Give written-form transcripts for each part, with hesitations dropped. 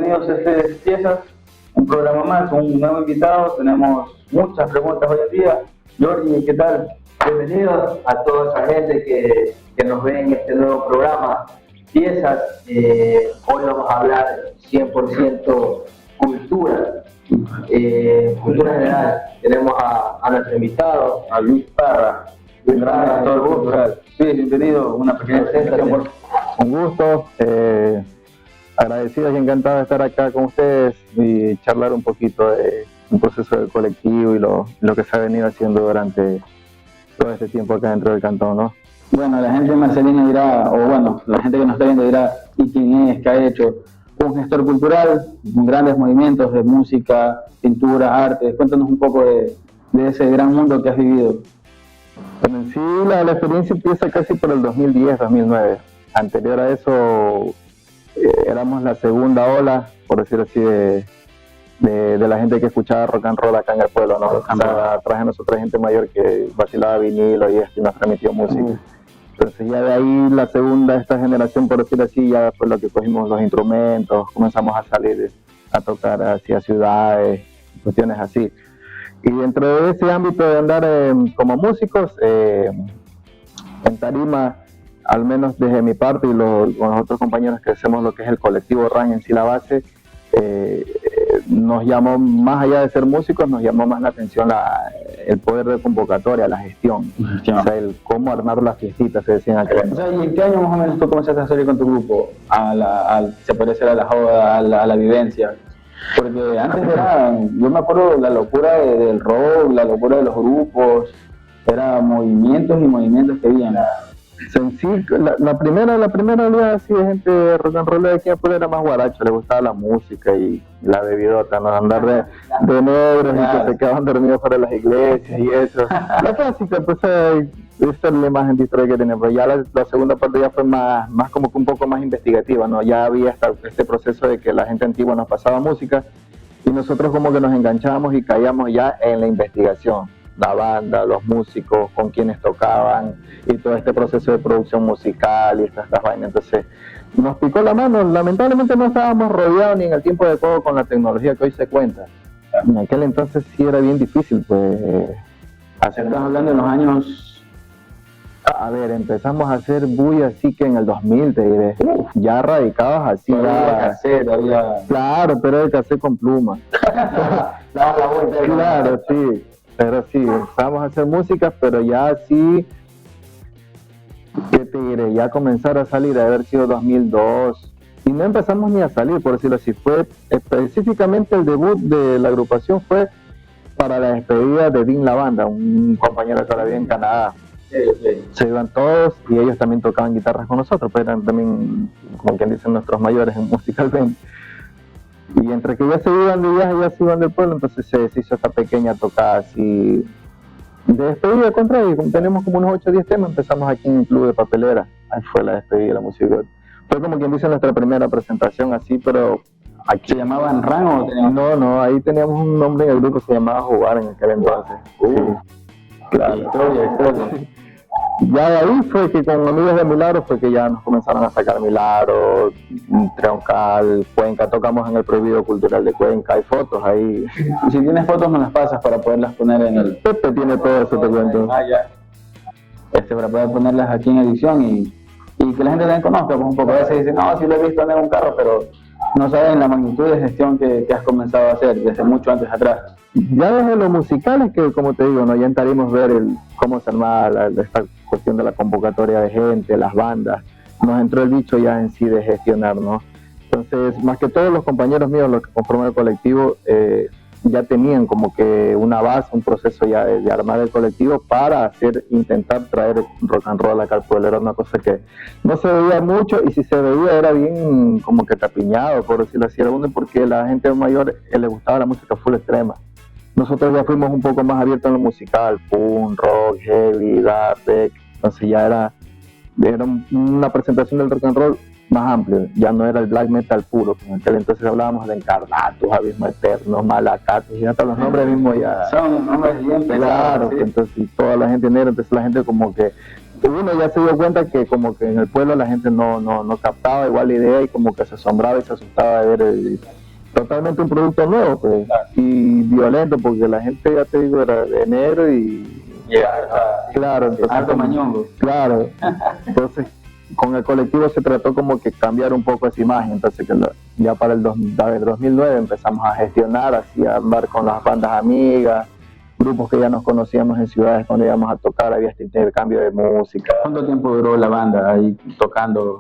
bienvenidos a Piezas, un programa más, un nuevo invitado. Tenemos muchas preguntas hoy en día. Jordi, ¿qué tal? Bienvenidos a toda esa gente que nos ve en este nuevo programa, Piezas. Hoy vamos a hablar 100% cultura, cultura general. Tenemos a nuestro invitado, A Luis Parra, un gran actor cultural. Sí, bienvenido, una pequeña presentación. Un gusto, agradecido y encantado de estar acá con ustedes y charlar un poquito de un proceso del colectivo y lo que se ha venido haciendo durante todo este tiempo acá dentro del cantón, ¿no? Bueno, la gente de Marcelino dirá, o bueno, la gente que nos está viendo dirá, ¿y quién es? ¿Qué ha hecho? Un gestor cultural con grandes movimientos de música, pintura, arte. Cuéntanos un poco de ese gran mundo que has vivido. Bueno, en sí la experiencia empieza casi por el 2010-2009. Anterior a eso éramos la segunda ola, por decirlo así, de la gente que escuchaba rock and roll acá en el pueblo, ¿no? Atrás de nosotros gente mayor que vacilaba vinilo y esto y nos transmitió música. Entonces ya de ahí la segunda, esta generación, por decirlo así, ya fue lo que cogimos los instrumentos, comenzamos a salir a tocar hacia ciudades, cuestiones así. Y dentro de ese ámbito de andar como músicos, en tarima, al menos desde mi parte y con los otros compañeros que hacemos lo que es el colectivo RAN en sí la base, nos llamó, más allá de ser músicos, nos llamó más la atención el poder de convocatoria, la gestión. O sea, el cómo armar las fiestitas, se decían acá. O sea, ¿y en qué año más o menos tú comenzaste a salir con tu grupo? Se puede ser a la joda, a la vivencia. Porque antes era, yo me acuerdo la locura del rock, la locura de los grupos, era movimientos y movimientos que habían. En sí, la primera oleada así de gente de rock and roll de aquí afuera era más guaracho, le gustaba la música y la bebidota, ¿no? Andar de negros y que se quedaban dormidos fuera de las iglesias y eso. La clásica, pues esta es la imagen de historia que tenía, pero ya la segunda parte ya fue más como que un poco más investigativa, ¿no? Ya había este proceso de que la gente antigua nos pasaba música y nosotros como que nos enganchábamos y caíamos ya en la investigación. La banda, los músicos, con quienes tocaban y todo este proceso de producción musical y estas vainas. Entonces nos picó la mano. Lamentablemente no estábamos rodeados ni en el tiempo adecuado con la tecnología que hoy se cuenta. En aquel entonces sí era bien difícil, pues hacer. Estamos hablando de los años. A ver, empezamos a hacer bulla así que en el 2000, te diré. Ya radicados así. Claro, pero el cassette con pluma. Claro, sí. Pero sí, empezamos a hacer música, pero ya así, ¿qué te diré? Ya comenzar a salir, a haber sido 2002, y no empezamos ni a salir, por decirlo así. Fue específicamente el debut de la agrupación fue para la despedida de Dean La Banda, un compañero que ahora vive en Canadá. Se iban todos y ellos también tocaban guitarras con nosotros, pero eran también, como quien dicen, nuestros mayores musicalmente. Y entre que ya se iban de viaje, ya se iban del pueblo, entonces se hizo esta pequeña tocada así de despedida contra ellos. Tenemos como unos 8 o 10 temas, empezamos aquí en un club de papelera, ahí fue la despedida de la música. Fue como quien dice nuestra primera presentación así, pero aquí ¿se llamaban RAN o teníamos? No, ahí teníamos un nombre en el grupo, se llamaba Jugar en aquel entonces. Claro. Historia. Ya de ahí fue que con Amigos de Milagro fue que ya nos comenzaron a sacar Milagro, Troncal, Cuenca, tocamos en el Prohibido Cultural de Cuenca, hay fotos ahí. Y si tienes fotos nos las pasas para poderlas poner en el... Pepe tiene todo eso, te cuento. Ya. Para poder ponerlas aquí en edición y que la gente también conozca, pues un poco. A veces dicen, no, sí lo he visto en un carro, pero no saben la magnitud de gestión que has comenzado a hacer desde mucho antes atrás. Ya desde lo musical es que, como te digo, ¿no? Ya entraríamos ver cómo se armaba esta cuestión de la convocatoria de gente, las bandas. Nos entró el bicho ya en sí de gestionar, ¿no? Entonces, más que todos los compañeros míos, los que conforman el colectivo, ya tenían como que una base, un proceso ya de armar el colectivo para intentar traer rock and roll acá al pueblo. Era una cosa que no se veía mucho y si se veía era bien como que tapiñado, por decirlo así, porque a la gente mayor le gustaba la música full extrema. Nosotros ya fuimos un poco más abiertos en lo musical, punk, rock, heavy, dark, entonces ya era una presentación del rock and roll más amplio, ya no era el black metal puro, en aquel entonces hablábamos de Encarnatus, Abismo Eterno, Malacatus, y hasta los nombres mismos ya... Son nombres bien pesados. Claro, sí. Entonces toda la gente negra, entonces la gente como que uno ya se dio cuenta que como que en el pueblo la gente no captaba igual la idea y como que se asombraba y se asustaba de ver totalmente un producto nuevo, pues, y violento, porque la gente, ya te digo, era de negro y claro, entonces, alto mañongo. Claro, entonces con el colectivo se trató como que cambiar un poco esa imagen, entonces ya para el 2009 empezamos a gestionar, así a andar con las bandas amigas, grupos que ya nos conocíamos en ciudades cuando íbamos a tocar, había este intercambio de música. ¿Cuánto tiempo duró la banda ahí tocando?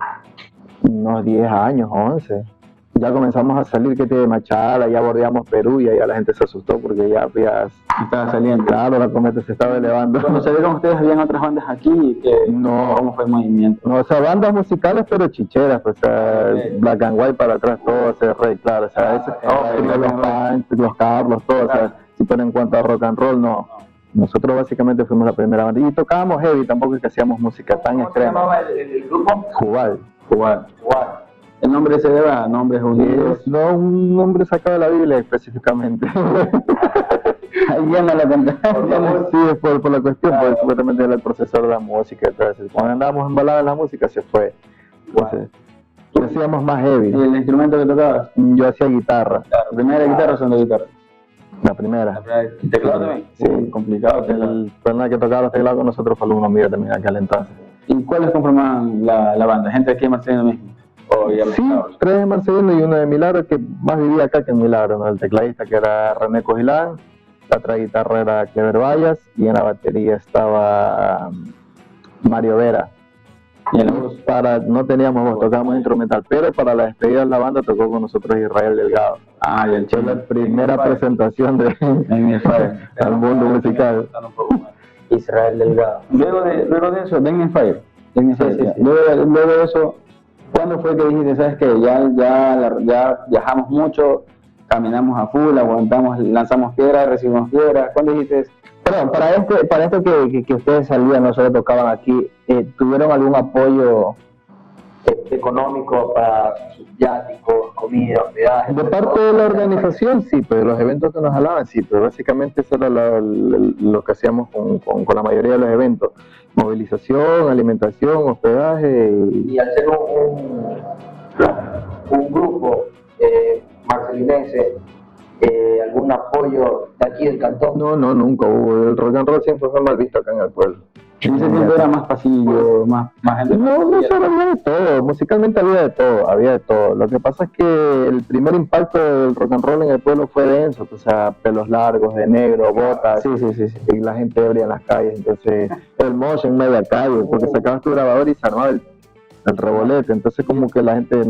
Unos 10 años, 11. Ya comenzamos a salir que de Machala, ya bordeamos Perú y ya la gente se asustó porque ya estaba saliendo. Claro, la cometa se estaba elevando. Cuando salieron ustedes, ¿habían otras bandas aquí? No. ¿Cómo fue el movimiento? No, o sea, bandas musicales pero chicheras, pues, o sea, Black and White para atrás, todo, ese rey, claro, o sea, los Punch, los Carlos, todo, o sea, sí, pero en cuanto a rock and roll, no. Nosotros básicamente fuimos la primera banda y tocábamos heavy, tampoco es que hacíamos música tan extrema. ¿Cómo se llamaba el grupo? Jubal. ¿El nombre se debe a nombres unidos? No, un nombre sacado de la Biblia específicamente. Alguien me lo contó. Sí, por la cuestión, porque supuestamente era el profesor de la música. Entonces, cuando andábamos embalados en la música, se fue. Entonces, hacíamos más heavy. ¿Y el instrumento que tocabas? Yo hacía guitarra. ¿La primera guitarra o segunda guitarra? La primera. ¿Y teclado también? Sí, complicado. El persona que tocaba los teclados con nosotros fue alumno mío también aquel entonces. ¿Y cuáles conformaban la banda? ¿Gente de aquí en Marcelino mismo? Sí, 3 de Marcelino y uno de Milagro, que más vivía acá que en Milagro, ¿no? El tecladista que era René Cogilán, la otra guitarra era Clever Vallas y en la batería estaba Mario Vera. Y en la voz, no teníamos voz, tocábamos instrumental, pero para la despedida de la banda tocó con nosotros Israel Delgado. Ah, y el fue la primera presentación al mundo musical. Israel Delgado. Luego de eso, Dagny Fire. Sí. Luego de eso, ¿cuándo fue que dijiste, sabes que ya viajamos mucho, caminamos a full, aguantamos, lanzamos piedras, recibimos piedras? ¿Cuándo dijiste? Perdón, para esto que ustedes salían, no solo tocaban aquí, ¿tuvieron algún apoyo económico para viáticos, comida, hospedaje? De parte de la organización, sí, pero los eventos que nos jalaban, sí, pero básicamente eso era lo que hacíamos con la mayoría de los eventos. Movilización, alimentación, hospedaje. Y al ser un grupo marcelinense, ¿algún apoyo de aquí del cantón? No, nunca hubo. El rock and roll siempre fue mal visto acá en el pueblo. En ese tiempo era más pasillo, más gente. No, solo había de todo. Musicalmente había de todo. Lo que pasa es que el primer impacto del rock and roll en el pueblo fue denso, o sea, pelos largos, de negro, botas, sí. Y la gente ebria en las calles. Entonces, el mosh en media calle, porque sacabas tu grabador y se armaba el revolete. Entonces, como que la gente,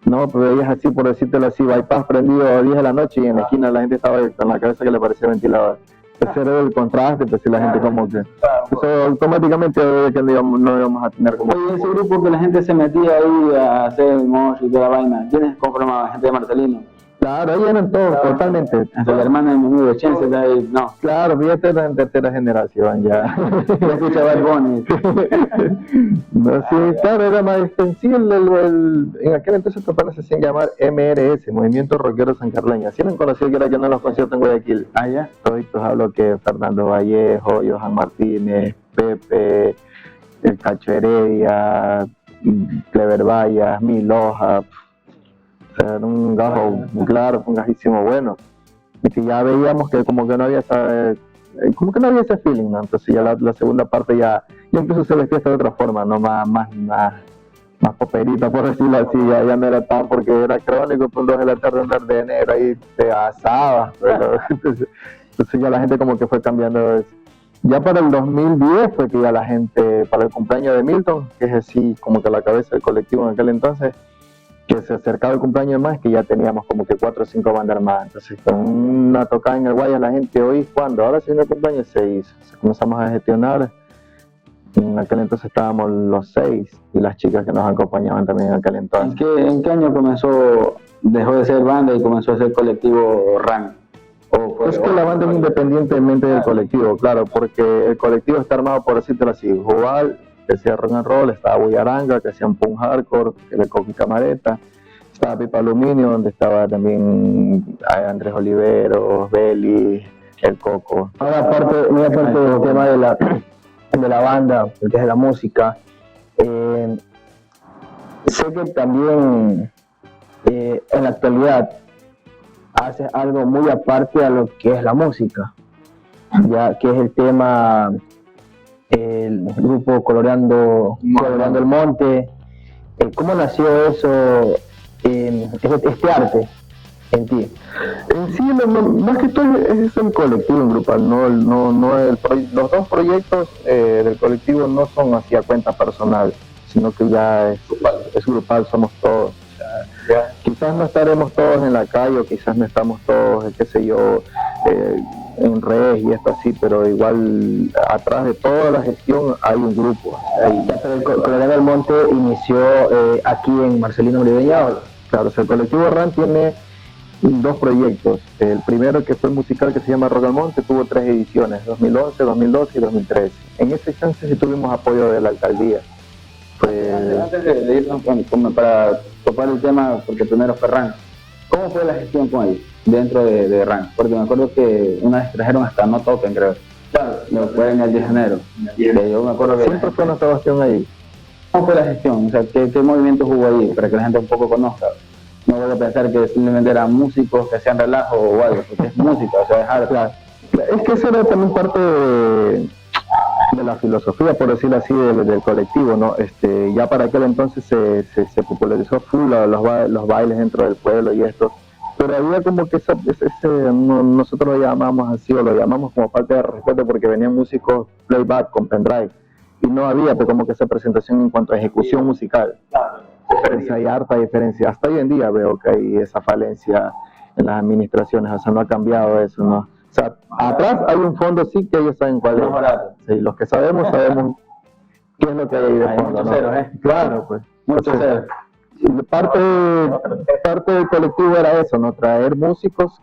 no, pues veías así, por decírtelo así, bypass prendido a 10 de la noche y en la esquina la gente estaba con la cabeza que le parecía ventilador. Ese era el contraste, pues si la gente como que... Eso automáticamente que no íbamos a tener como... Oye, ese grupo que la gente se metía ahí a hacer el mosh y toda la vaina, ¿quiénes conformaban? ¿Gente de Marcelino? Claro, ahí eran todos, totalmente. Hasta la hermana de mi amigo Chense de ahí, no. Claro, fíjate, era en tercera generación ya. Ya escuchaba el Bonnie. No, sí, claro, era más extensible. En aquel entonces apenas se hacían llamar MRS, Movimiento Rockero Sancarleño. Así eran conocidos que era que no los conciertos en Guayaquil. Ah, ya. Toditos hablo que Fernando Vallejo, Johan Martínez, Pepe, el Cacho Heredia, Clever Vallas, Miloja. Era un gajo, claro, un gajísimo bueno. Y que ya veíamos que como que no había ese feeling, ¿no? Entonces ya la segunda parte ya incluso se vestía de otra forma, ¿no? Más poperita, por decirlo así, ya no era tan, porque era crónico, por 2 de la tarde andar de enero ahí te asaba, pero, entonces ya la gente como que fue cambiando eso. Ya para el 2010 fue que ya la gente, para el cumpleaños de Milton, que es así como que la cabeza del colectivo en aquel entonces, que se acercaba el cumpleaños de más, que ya teníamos como que 4 o 5 bandas armadas. Entonces con una tocada en el Guayas la gente hoy, ¿cuándo? Ahora sí en el cumpleaños se hizo. Comenzamos a gestionar. En aquel entonces estábamos los 6 y las chicas que nos acompañaban también en aquel entonces. ¿En qué año dejó de ser banda y comenzó a ser colectivo RAN? Es que la banda es independientemente del colectivo, claro, porque el colectivo está armado, por decirlo así, Jubal, que hacía rock and roll, estaba Bullaranga, que hacía un punk hardcore, que era Coqui Camareta, estaba Pipa Aluminio, donde estaba también Andrés Oliveros, Beli, el Coco. Ahora, aparte del tema de la banda, desde la música. Sé que también en la actualidad haces algo muy aparte a lo que es la música, ya que es el tema, el grupo Coloreando el Monte. ¿Cómo nació eso, este arte en ti? En sí, más que todo es el colectivo grupal, los dos proyectos del colectivo no son así a cuenta personal, sino que ya es grupal, somos todos. Quizás no estaremos todos en la calle, o quizás no estamos todos, qué sé yo, en redes y esto así, pero igual atrás de toda la gestión hay un grupo. Pero el Coloreando el Monte inició aquí en Marcelino Oliveña. Claro, o sea, el colectivo RAN tiene dos proyectos. El primero, que fue musical, que se llama Rock al Monte, tuvo 3 ediciones, 2011, 2012 y 2013. En ese chance sí tuvimos apoyo de la alcaldía. Antes de irnos como para topar el tema, porque primero fue RAN, ¿cómo fue la gestión con ellos dentro de RAN? Porque me acuerdo que una vez trajeron hasta No Toquen, creo. Claro, fue en el 10 de enero. Yo me acuerdo que siempre fue nuestra cuestión ahí. ¿Cómo fue la gestión? O sea, ¿qué movimientos hubo ahí para que la gente un poco conozca? No voy a pensar que simplemente eran músicos que hacían relajo o algo, porque es música, o sea, es arte. Claro. Es que eso era también parte de la filosofía, por decirlo así, del colectivo, ¿no? Ya para aquel entonces se popularizó full los bailes dentro del pueblo y esto, pero había como que nosotros lo llamamos así, o lo llamamos como falta de respeto, porque venían músicos playback con pendrive, y no había pues, como que esa presentación en cuanto a ejecución musical. Hay harta diferencia. Hasta hoy en día veo que hay esa falencia en las administraciones, o sea, no ha cambiado eso, ¿no? O sea, atrás hay un fondo, sí, que ellos saben cuál es. Sí, los que sabemos qué es lo que hay ahí de fondo. Muchos ceros, ¿eh? Claro, pues. Muchos ceros. Parte del colectivo era eso, ¿no? Traer músicos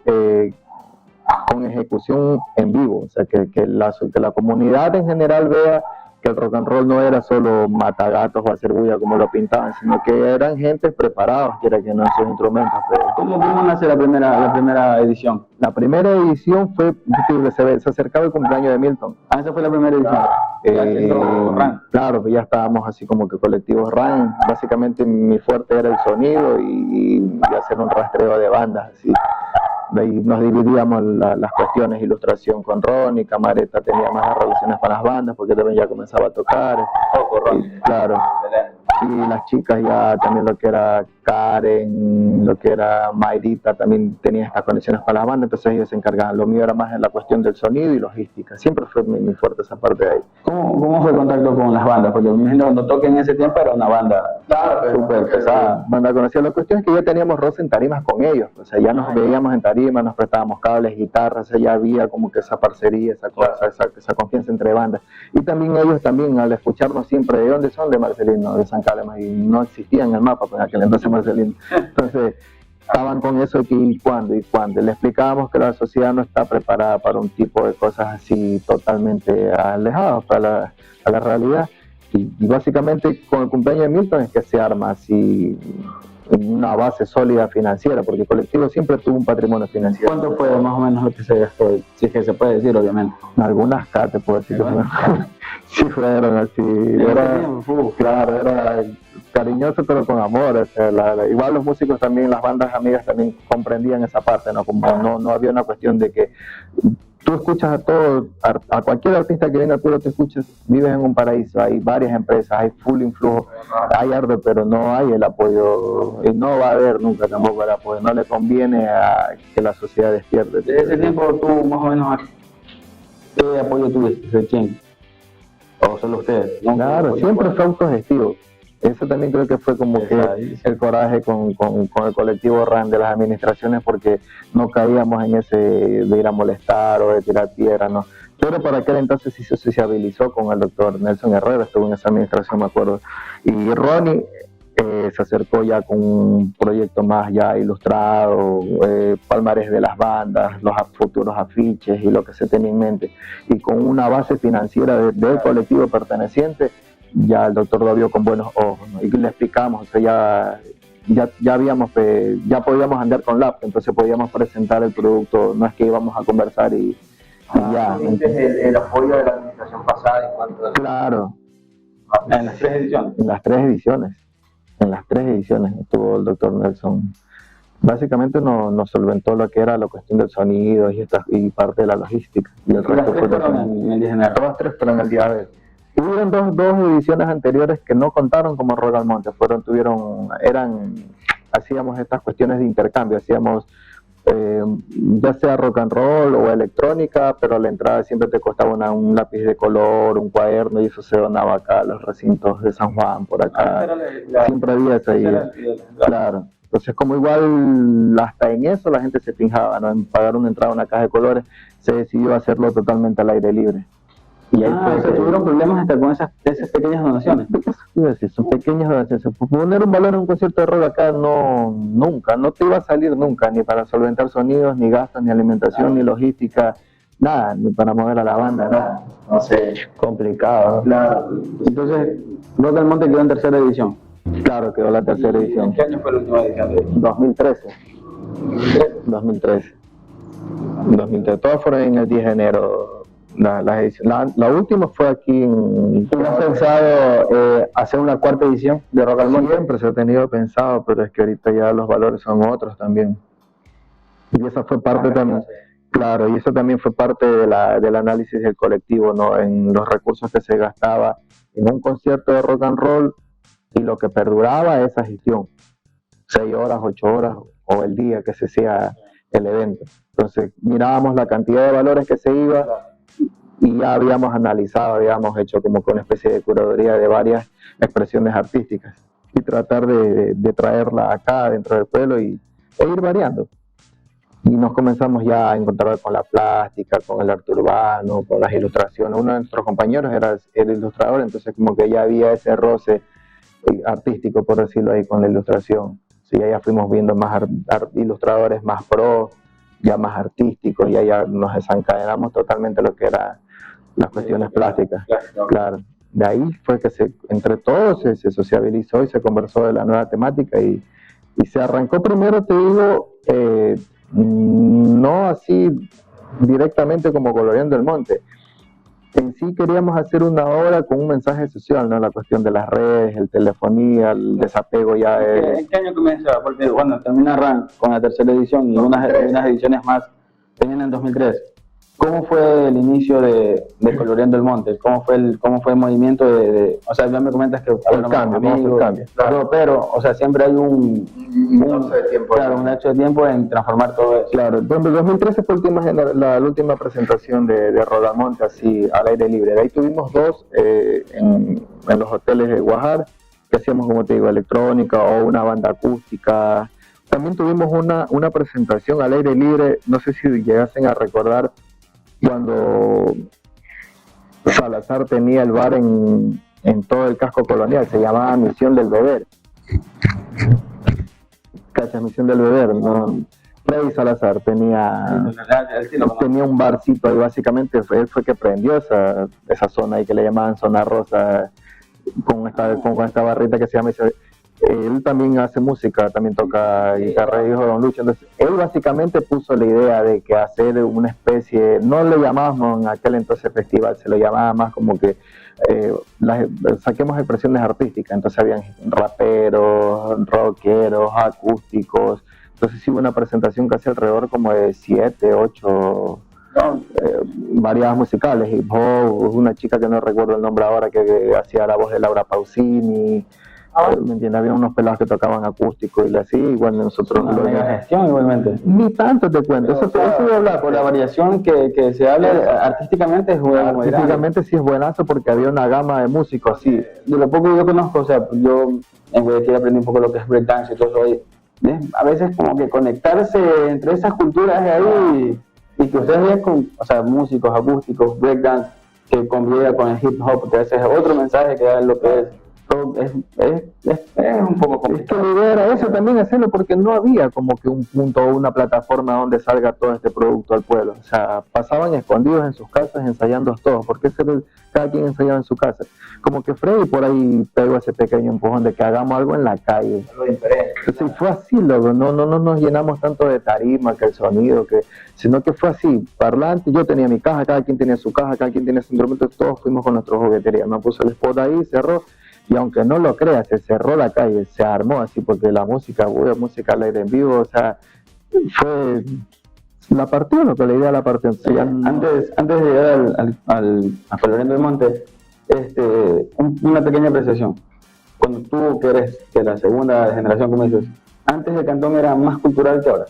con ejecución en vivo, o sea, que la comunidad en general vea que el rock and roll no era solo matagatos o hacer bulla como lo pintaban, sino que eran gente preparados, quiera que no, en sus instrumentos. Pero... ¿Cómo nace la primera edición? La primera edición fue, se acercaba el cumpleaños de Milton. Ah, esa fue la primera edición. RAN. Claro, pues ya estábamos así como que colectivos RAN. Básicamente mi fuerte era el sonido y hacer un rastreo de bandas, así. De ahí nos dividíamos las cuestiones, ilustración con Ronnie, Camareta tenía más relaciones con las bandas porque también ya comenzaba a tocar. Claro. Y las chicas ya también, lo que era Karen, lo que era Mayrita, también tenía estas conexiones con las bandas, entonces ellos se encargaban. Lo mío era más en la cuestión del sonido y logística, siempre fue muy fuerte esa parte de ahí. ¿Cómo fue el contacto con las bandas? Porque me imagino cuando toquen en ese tiempo era una banda súper pesada. Banda conocida. La cuestión es que ya teníamos roce en tarimas con ellos, o sea, ya nos veíamos en tarimas, nos prestábamos cables, guitarras, o sea, ya había como que esa parcería, esa cosa, esa confianza entre bandas. Y también ellos también, al escucharnos siempre, ¿de dónde son? De Marcelino, de San Carlos, y no existía en el mapa en aquel entonces Marcelino. Entonces estaban con eso que y cuándo, le explicábamos que la sociedad no está preparada para un tipo de cosas así totalmente alejadas a la realidad, y básicamente con el cumpleaños de Milton es que se arma así una base sólida financiera, porque el colectivo siempre tuvo un patrimonio financiero. ¿Cuánto fue más o menos lo que se gastó? Si es que se puede decir, obviamente. Algunas K te puedo decir. Sí, fueron así. Era cariñoso, pero con amor. O sea, igual los músicos también, las bandas amigas también comprendían esa parte, ¿no? Como no había una cuestión de que tú escuchas a todos, a cualquier artista que viene al pueblo, te escuchas, vives en un paraíso, hay varias empresas, hay full influjo, hay arte, pero no hay el apoyo, y no va a haber nunca tampoco el apoyo, no le conviene a que la sociedad despierte. ¿De ese tiempo tú más o menos qué apoyo tuviste? ¿De quién? ¿O solo ustedes? ¿No? Claro, siempre fue autogestivo. Eso también creo que fue como que el coraje con el colectivo RAN de las administraciones, porque no caíamos en ese de ir a molestar o de tirar piedras, ¿no? Pero para aquel entonces sí se sociabilizó con el doctor Nelson Herrera, estuvo en esa administración, me acuerdo, y Ronnie se acercó ya con un proyecto más ya ilustrado, palmarés de las bandas, los futuros afiches y lo que se tenía en mente, y con una base financiera del colectivo perteneciente. Ya el doctor lo vio con buenos ojos, ¿no? Y le explicamos, o sea, ya podíamos andar con laptop, entonces podíamos presentar el producto, no es que íbamos a conversar y ya. El apoyo de la administración pasada en cuanto a... Claro, En las 3 ediciones. en las 3 ediciones. En las 3 ediciones estuvo el doctor Nelson. Básicamente nos solventó lo que era la cuestión del sonido y parte de la logística. Y el Las resto 3 fue fueron en el 10 de enero. todas 3 fueron el día de hoy. Hubieron dos ediciones anteriores que no contaron como Rock al Monte, hacíamos estas cuestiones de intercambio, hacíamos ya sea rock and roll o electrónica, pero a la entrada siempre te costaba un lápiz de color, un cuaderno, y eso se donaba acá a los recintos de San Juan, por acá. Siempre había esa idea. Claro. Entonces, como igual hasta en eso la gente se fijaba, ¿no? En pagar una entrada a una caja de colores, se decidió hacerlo totalmente al aire libre. Y ahí o sea, tuvieron problemas hasta con esas pequeñas donaciones. Son pequeñas donaciones. Poner un valor en un concierto de rock acá nunca, no te iba a salir nunca, ni para solventar sonidos, ni gastos, ni alimentación, ni logística, nada, ni para mover a la banda, nada. No sé, Complicado. claro. Entonces, Rock al Monte quedó en 3ª edición. Claro, quedó la 3ª edición. ¿En qué año fue la última edición de 2013. 2013. Todas fueron en el 10 de enero. La última fue aquí en... ¿No has pensado hacer una 4ª edición de Rock al Monte? Siempre se ha tenido pensado, pero es que ahorita ya los valores son otros también. Y esa fue parte también, claro, y eso también fue parte del análisis del colectivo, ¿no? En los recursos que se gastaba en un concierto de rock and roll y lo que perduraba esa gestión, 6 horas, 8 horas o el día que se hacía el evento. Entonces mirábamos la cantidad de valores que se iba y ya habíamos analizado, habíamos hecho como que una especie de curaduría de varias expresiones artísticas y tratar de traerla acá dentro del pueblo e ir variando. Y nos comenzamos ya a encontrar con la plástica, con el arte urbano, con las ilustraciones. Uno de nuestros compañeros era el ilustrador, entonces como que ya había ese roce artístico, por decirlo ahí, con la ilustración. Sí, ya fuimos viendo más ilustradores más pro, ya más artísticos, ya nos desencadenamos totalmente lo que era las cuestiones plásticas. Claro. De ahí fue que entre todos se sociabilizó y se conversó de la nueva temática y se arrancó primero, te digo, no así directamente como Coloreando el Monte. En sí queríamos hacer una obra con un mensaje social, ¿no? La cuestión de las redes, el telefonía, el desapego ya de... ¿En qué año comenzó? Porque bueno, termina RAN con la 3ª edición y unas ediciones más tenían en 2003. ¿Cómo fue el inicio de Coloreando el Monte? ¿Cómo fue el movimiento o sea, ya me comentas que el cambio, claro, pero, o sea, siempre hay un lapso de tiempo. Claro, un lapso de tiempo en transformar todo eso. Claro, en 2013 fue la última presentación de Rock al Monte, así, al aire libre. De ahí tuvimos 2 en los hoteles de Guajar, que hacíamos, como te digo, electrónica o una banda acústica. También tuvimos una presentación al aire libre, no sé si llegasen a recordar, cuando Salazar tenía el bar en todo el casco colonial, se llamaba Misión del Beber. ¿Cachas? Misión del Beber, ¿no? Freddy Salazar tenía un barcito y básicamente él fue que prendió esa zona ahí que le llamaban Zona Rosa, con esta barrita que se llama... Él también hace música, también toca guitarra, hijo de Don Lucho. Entonces, él básicamente puso la idea de que hacer una especie, no le llamábamos en aquel entonces festival, se lo llamaba más como que saquemos expresiones artísticas. Entonces, habían raperos, rockeros, acústicos. Entonces, sí hubo una presentación casi alrededor como de 7, 8 variadas musicales. Hip hop, una chica que no recuerdo el nombre ahora que hacía la voz de Laura Pausini. ¿Me entiendes? Había unos pelados que tocaban acústico y así, igual nosotros... Una gestión igualmente. Ni tanto te cuento, eso voy a hablar. Por la variación que se habla, artísticamente es bueno. Artísticamente sí es buenazo porque había una gama de músicos, sí. De lo poco que yo conozco, o sea, yo en Guayaquil aprendí un poco lo que es breakdance y todo eso. A veces como que conectarse entre esas culturas de ahí y que ustedes vean con, o sea, músicos acústicos, breakdance, que conviva con el hip hop, que a veces es otro mensaje que da lo que es es un poco Es que complicado. la idea era eso también, hacerlo porque no había como que un punto o una plataforma donde salga todo este producto al pueblo. O sea, pasaban escondidos en sus casas ensayando todos, porque cada quien ensayaba en su casa. Como que Freddy por ahí pegó ese pequeño empujón de que hagamos algo en la calle. Algo diferente. Entonces fue así, luego no nos llenamos tanto de tarima, que el sonido, sino que fue así, parlante, yo tenía mi caja, cada quien tenía su caja, cada quien tenía su instrumento, todos fuimos con nuestra juguetería. Me puse el spot ahí, cerró. Y aunque no lo creas, se cerró la calle, se armó así, porque la música al aire en vivo, o sea, fue la partió, lo que la idea la partió. Sí, antes de llegar a Floriendo del Monte, una pequeña apreciación. Cuando tú, que eres de la segunda generación, como dices, antes el cantón era más cultural que ahora.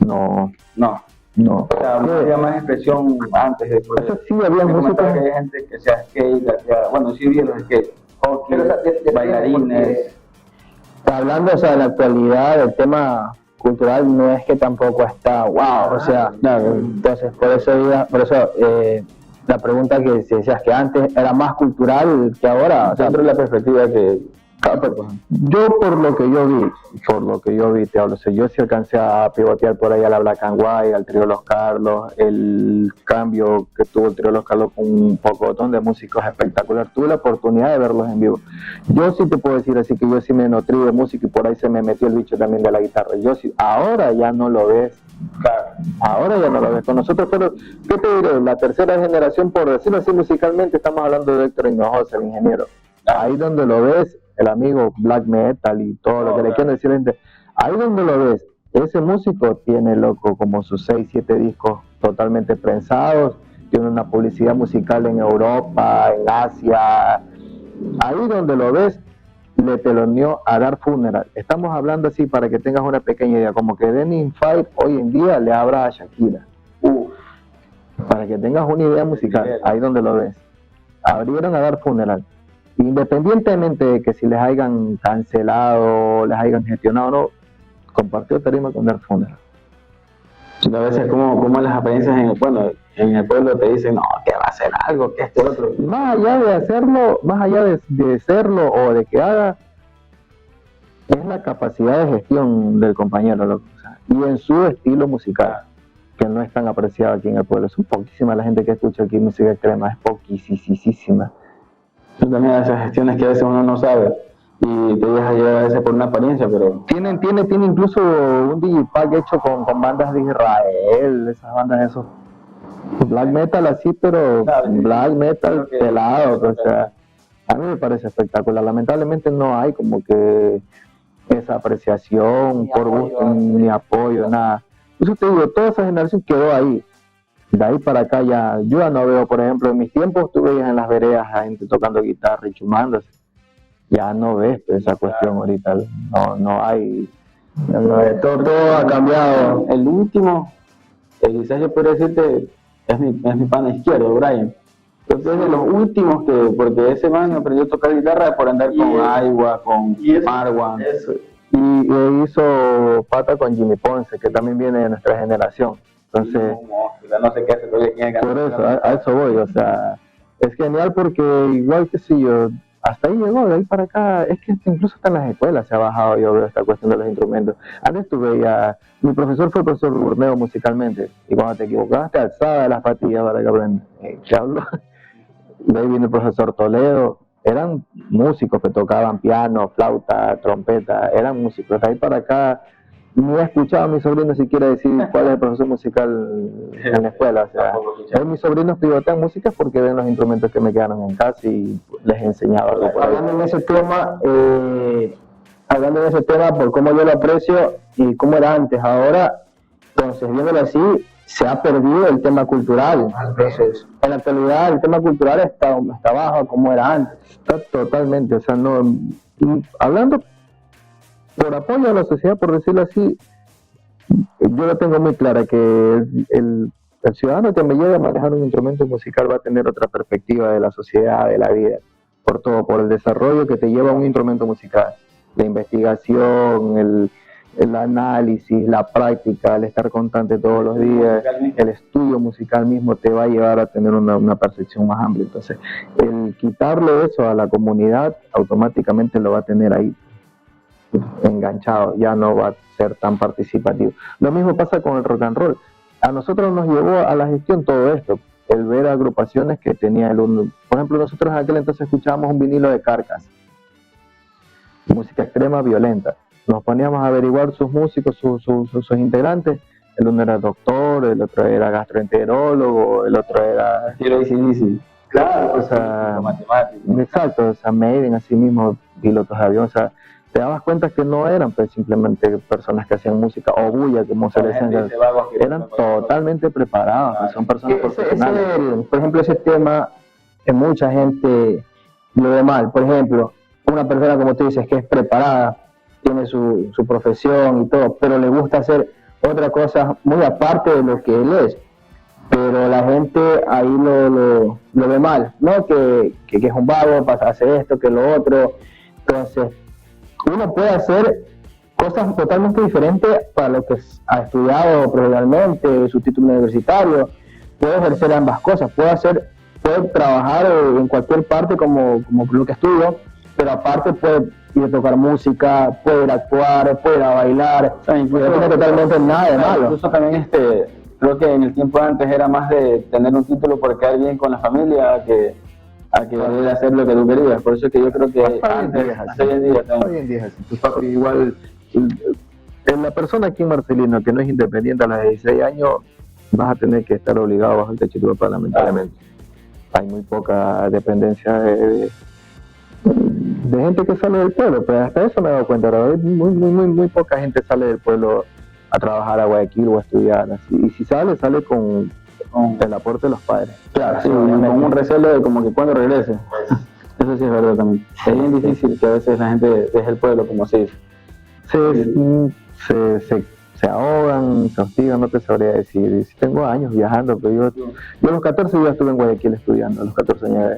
No, No. no. O sea, había más expresión antes. Después. O sea, sí, había Me comentaba música. que hay gente que sea skate, bueno, sí vi los skate, hockey, Pero, depende bailarines. Hablando, o sea, de la actualidad, el tema cultural no es que tampoco está wow, o sea, Claro. entonces por eso la pregunta que si decías que antes era más cultural que ahora, o sea, Dentro de la perspectiva que... Yo por lo que yo vi, te hablo, o sea, yo sí alcancé a pivotear por ahí a la Black and White, al trío Los Carlos, el cambio que tuvo el trío Los Carlos con un pocotón de músicos espectacular, tuve la oportunidad de verlos en vivo. Yo sí te puedo decir así que yo sí me nutrí de música y por ahí se me metió el bicho también de la guitarra. Yo sí, ahora ya no lo ves. Claro, ahora ya no lo ves. Con nosotros, pero, ¿qué te diré? La tercera generación, por decirlo así musicalmente, estamos hablando de Héctor Hinojosa, el ingeniero. Ahí donde lo ves, el amigo black metal y todo lo que le quieren decir a la gente, ahí donde lo ves, ese músico tiene, loco, como sus 6, 7 discos totalmente prensados, tiene una publicidad musical en Europa, en Asia, ahí donde lo ves, le teloneó a Dark Funeral. Estamos hablando así para que tengas una pequeña idea, como que Denim Fight hoy en día le abra a Shakira. Para que tengas una idea musical, ahí donde lo ves. Abrieron a Dark Funeral. Independientemente de que si les hayan cancelado, les hayan gestionado o no, compartió tarima con Dark Funeral. A veces como las apariencias en el pueblo te dicen, no, que va a hacer algo, que esto, otro. Más allá de hacerlo, más allá de serlo o de que haga, es la capacidad de gestión del compañero, loco, o sea, y en su estilo musical, que no es tan apreciado aquí en el pueblo. Son poquísima la gente que escucha aquí música extrema, es poquísima. Son también esas gestiones que a veces uno no sabe y te deja llevar a veces por una apariencia, pero... Tiene incluso un digipack hecho con bandas de Israel, esas bandas de esos black metal así, pero black metal pelado, o sea, a mí me parece espectacular. Lamentablemente no hay como que esa apreciación por gusto, ni apoyo, nada. Eso te digo, toda esa generación quedó ahí. De ahí para acá yo ya no veo, por ejemplo, en mis tiempos tú veías en las veredas a gente tocando guitarra y chumándose. Ya no ves pues, esa cuestión ahorita, no hay. todo ha cambiado. El último, quizás yo podría decirte, es mi pana izquierdo, Brian. Entonces es de los últimos porque ese man aprendió a tocar guitarra por andar con Aiwa, con Marwan. Y hizo pata con Jimmy Ponce, que también viene de nuestra generación. Entonces, no sé qué hace todavía quién es. Por eso, a eso voy, o sea, es genial porque igual que si yo, hasta ahí llegó, de ahí para acá, es que incluso hasta en las escuelas se ha bajado, yo veo esta cuestión de los instrumentos. Antes tú veías, mi profesor fue profesor de Borneo musicalmente, y cuando te equivocabas te alzaba de las patillas para que aprendas. ¿Qué hablo? De ahí viene el profesor Toledo, eran músicos que tocaban piano, flauta, trompeta, eran músicos, de ahí para acá. No he escuchado a mis sobrinos siquiera decir cuál es el profesor musical en la escuela. O sea, mis sobrinos pivotean música porque ven los instrumentos que me quedaron en casa y les he enseñado algo por ahí. Hablando en ese tema, por cómo yo lo aprecio y cómo era antes, ahora, entonces, viéndolo así, se ha perdido el tema cultural. Entonces, en la actualidad, el tema cultural está bajo como era antes. Está totalmente, o sea, no. Hablando por apoyo a la sociedad, por decirlo así, yo lo tengo muy clara que el ciudadano que me llegue a manejar un instrumento musical va a tener otra perspectiva de la sociedad, de la vida, por todo, por el desarrollo que te lleva un instrumento musical, la investigación, el análisis, la práctica, el estar constante todos los días, el estudio musical mismo te va a llevar a tener una percepción más amplia. Entonces, el quitarle eso a la comunidad, automáticamente lo va a tener ahí enganchado, ya no va a ser tan participativo. Lo mismo pasa con el rock and roll. A nosotros nos llevó a la gestión todo esto, el ver agrupaciones que tenía por ejemplo, nosotros en aquel entonces escuchábamos un vinilo de Carcass, música extrema violenta. Nos poníamos a averiguar sus músicos, sus integrantes. El uno era doctor, el otro era gastroenterólogo, el otro era... Claro, o sea, matemático. Exacto, o sea, Maiden, así mismo, pilotos de avión, o sea, te dabas cuenta que no eran pues simplemente personas que hacían música o bulla, como se les decía, eran totalmente preparados, pues, son personas profesionales. Por ejemplo, ese tema que mucha gente lo ve mal. Por ejemplo, una persona, como tú dices, que es preparada, tiene su profesión y todo, pero le gusta hacer otra cosa muy aparte de lo que él es. Pero la gente ahí lo ve mal, ¿no? Que es un vago, hace esto, que lo otro. Entonces, uno puede hacer cosas totalmente diferentes para lo que ha estudiado profesionalmente, su título universitario. Puede ejercer ambas cosas, puede trabajar en cualquier parte como lo que estudio, pero aparte puede ir a tocar música, puede ir a actuar, puede ir a bailar, no tiene totalmente nada de malo. Incluso también creo que en el tiempo antes era más de tener un título por quedar bien con la familia a que de hacer lo que tú querías. Por eso es que yo creo que hoy en día es así. Igual la persona aquí en Marcelino que no es independiente a los 16 años, vas a tener que estar obligado bajo el techo de tu papá, lamentablemente. Hay muy poca dependencia de gente que sale del pueblo, pero hasta eso me he dado cuenta. Ahora, muy poca gente sale del pueblo a trabajar a Guayaquil o a estudiar, así. Y si sale con el aporte de los padres. Claro, sí, con un recelo de como que cuando regrese. Eso sí es verdad también. Es bien difícil que a veces la gente deje el pueblo, como se dice. Se ahogan, se hostigan, no te sabría decir. Tengo años viajando, pero yo a los 14 días estuve en Guayaquil estudiando, a los 14 años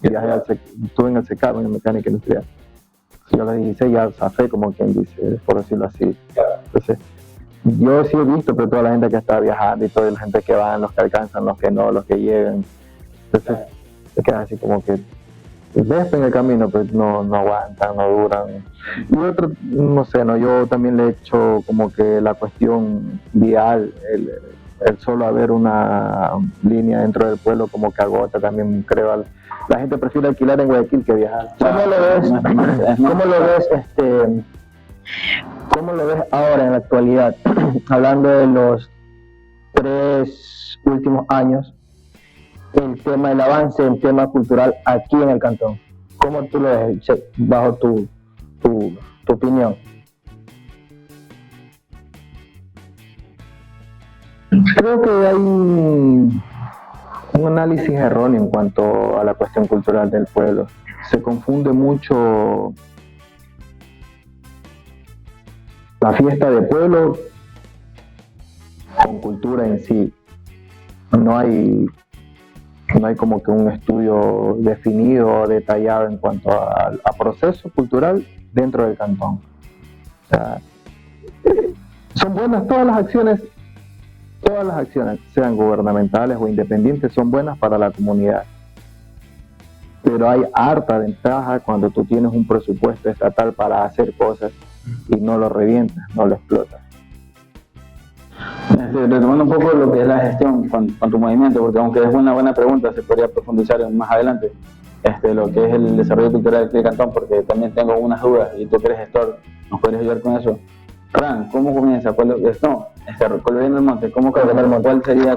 estuve en el SECAR, en mecánica industrial. Yo a los 16 ya zafé, como quien dice, por decirlo así. Entonces, yo sí he visto pero toda la gente que está viajando y toda la gente que van, los que alcanzan, los que no, los que llegan. Entonces, se queda así como que ves en el camino, pues no aguantan, no duran. Y otro, no sé, yo también le he hecho como que la cuestión vial, el solo haber una línea dentro del pueblo como que agota también, creo. La gente prefiere alquilar en Guayaquil que viajar. ¿Cómo lo ves ahora en la actualidad? Hablando de los 3 últimos años, el tema del avance, el tema cultural aquí en el cantón. ¿Cómo tú lo ves bajo tu opinión? Creo que hay un análisis erróneo en cuanto a la cuestión cultural del pueblo. Se confunde mucho la fiesta de pueblo con cultura en sí. No hay como que un estudio definido o detallado en cuanto a proceso cultural dentro del cantón. O sea, son buenas todas las acciones, sean gubernamentales o independientes, son buenas para la comunidad. Pero hay harta ventaja cuando tú tienes un presupuesto estatal para hacer cosas y no lo revientas, no lo explotas. Retomando un poco lo que es la gestión con tu movimiento, porque aunque es una buena pregunta, se podría profundizar más adelante lo que es el desarrollo cultural del cantón, porque también tengo unas dudas y tú que eres gestor, ¿nos podrías ayudar con eso? Fran, ¿cómo comienza? Coloriendo el Monte, ¿cómo Coloriendo el Monte?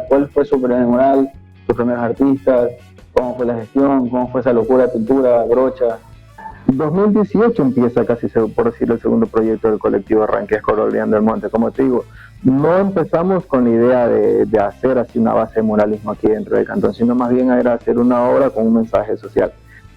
¿Cuál fue su primer mural, sus primeros artistas? ¿Cómo fue la gestión? ¿Cómo fue esa locura de pintura, brocha? 2018 empieza casi por decir el segundo proyecto del colectivo Arranque Coloreando el Monte. Como te digo, no empezamos con la idea de hacer así una base de muralismo aquí dentro del cantón, sino más bien era hacer una obra con un mensaje social.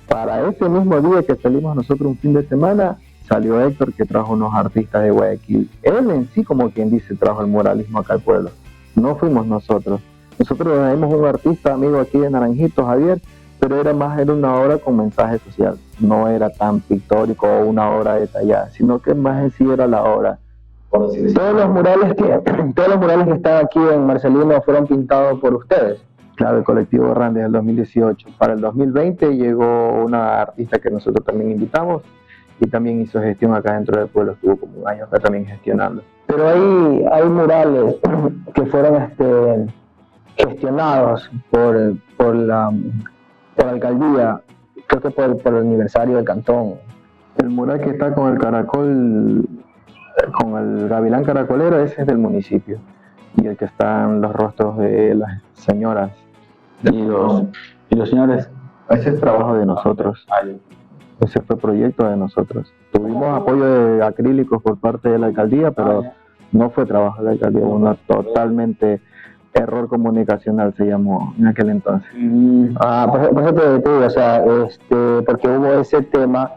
Para ese mismo día que salimos nosotros un fin de semana, salió Héctor, que trajo unos artistas de Guayaquil. Él en sí, como quien dice, trajo el muralismo acá al pueblo. No fuimos nosotros. Nosotros tenemos un artista amigo aquí de Naranjito, Javier, pero era una obra con mensaje social. No era tan pictórico o una obra detallada, sino que más en sí era la obra por decir así. Todos los murales que están aquí en Marcelino fueron pintados por ustedes. Claro, el colectivo RAN desde el 2018. Para el 2020 llegó una artista que nosotros también invitamos y también hizo gestión acá dentro del pueblo, estuvo como un año acá también gestionando. Pero hay murales que fueron gestionados por la alcaldía, creo que por el aniversario del cantón. El mural que está con el caracol, con el gavilán caracolero, ese es del municipio. Y el que están los rostros de las señoras Y los señores, ese es trabajo de nosotros. Ese fue proyecto de nosotros. Tuvimos apoyo de acrílicos por parte de la alcaldía, pero no fue trabajo de la alcaldía, totalmente error comunicacional se llamó en aquel entonces. Por eso te digo, o sea, porque hubo ese tema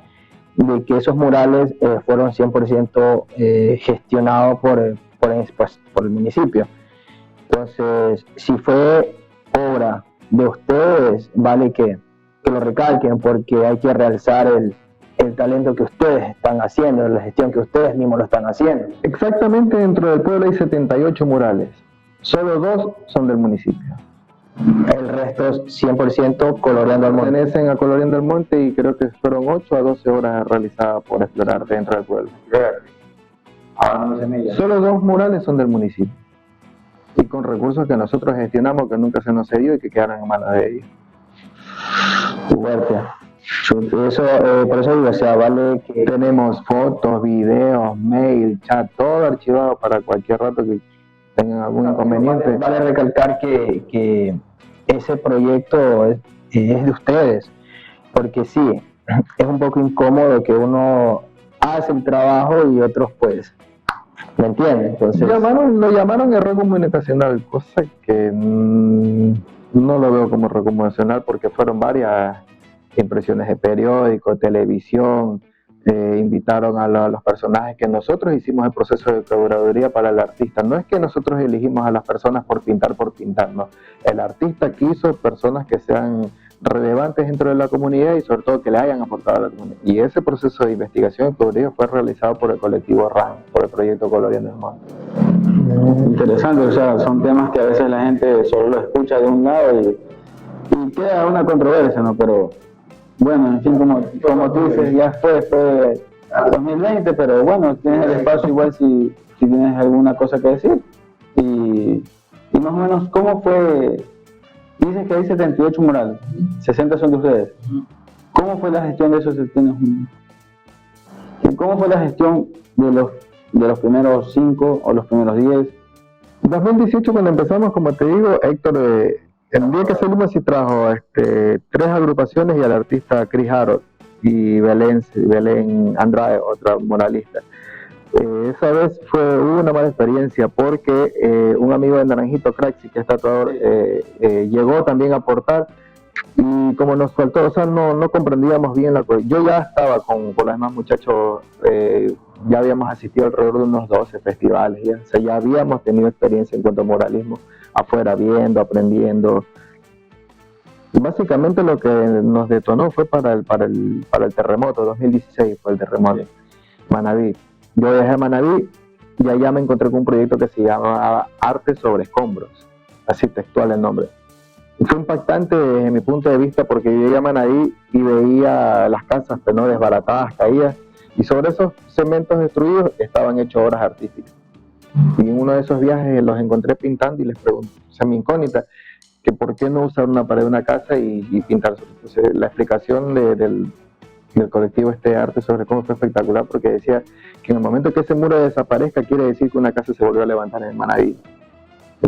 de que esos murales fueron 100% gestionados por el municipio. Entonces, si fue obra de ustedes, vale que lo recalquen, porque hay que realzar el talento que ustedes están haciendo, la gestión que ustedes mismos lo están haciendo. Exactamente, dentro del pueblo hay 78 murales, solo 2 son del municipio. El resto es 100% Coloreando al Monte. Pertenecen a Coloreando al Monte y creo que fueron 8 a 12 horas realizadas por explorar dentro del pueblo. Solo 2 murales son del municipio y con recursos que nosotros gestionamos, que nunca se nos cedió y que quedaron en manos de ellos. Fuerte. Eso, por eso digo, o sea, vale que tenemos fotos, videos, mail, chat, todo archivado para cualquier rato que tengan algún inconveniente. Vale recalcar que ese proyecto es de ustedes, porque sí, es un poco incómodo que uno hace el trabajo y otros pues, ¿me entienden? Entonces lo llamaron error comunicacional, cosa que no lo veo como error comunicacional porque fueron varias impresiones de periódico, televisión, invitaron a los personajes que nosotros hicimos el proceso de curaduría para el artista. No es que nosotros elegimos a las personas por pintar, no. El artista quiso personas que sean relevantes dentro de la comunidad y sobre todo que le hayan aportado a la comunidad. Y ese proceso de investigación y curaduría fue realizado por el colectivo RAN, por el proyecto Coloreando el Monte. Interesante, o sea, son temas que a veces la gente solo lo escucha de un lado y queda una controversia, ¿no? Pero bueno, en fin, como tú dices, ya fue 2020, pero bueno, tienes el espacio igual si tienes alguna cosa que decir. Y más o menos, ¿cómo fue? Dices que hay 78 murales, 60 son de ustedes. ¿Cómo fue la gestión de esos 70? ¿Cómo fue la gestión de los primeros 5 o los primeros 10? En 2018 cuando empezamos, como te digo, Héctor, el día que salimos sí trajo 3 agrupaciones y al artista Chris Harold y Belén Andrade, otra muralista. Esa vez hubo una mala experiencia porque un amigo de Naranjito Craxi, que es tatuador, llegó también a aportar y como nos faltó, o sea, no comprendíamos bien la cosa. Yo ya estaba con los demás muchachos, ya habíamos asistido alrededor de unos 12 festivales, o sea, ya habíamos tenido experiencia en cuanto a muralismo afuera, viendo, aprendiendo. Y básicamente lo que nos detonó fue para el terremoto, 2016 fue el terremoto, Manabí. Yo viajé a Manabí y allá me encontré con un proyecto que se llamaba Arte sobre Escombros, así textual el nombre. Y fue impactante desde mi punto de vista porque yo llegué a Manabí y veía las casas desbaratadas, caídas, y sobre esos cementos destruidos estaban hechas obras artísticas. Y en uno de esos viajes los encontré pintando y les pregunté, o sea, mi incógnita, que por qué no usar una pared de una casa y pintar. Entonces, la explicación del colectivo Arte sobre Cómo fue espectacular porque decía que en el momento que ese muro desaparezca quiere decir que una casa se volvió a levantar en Manabí.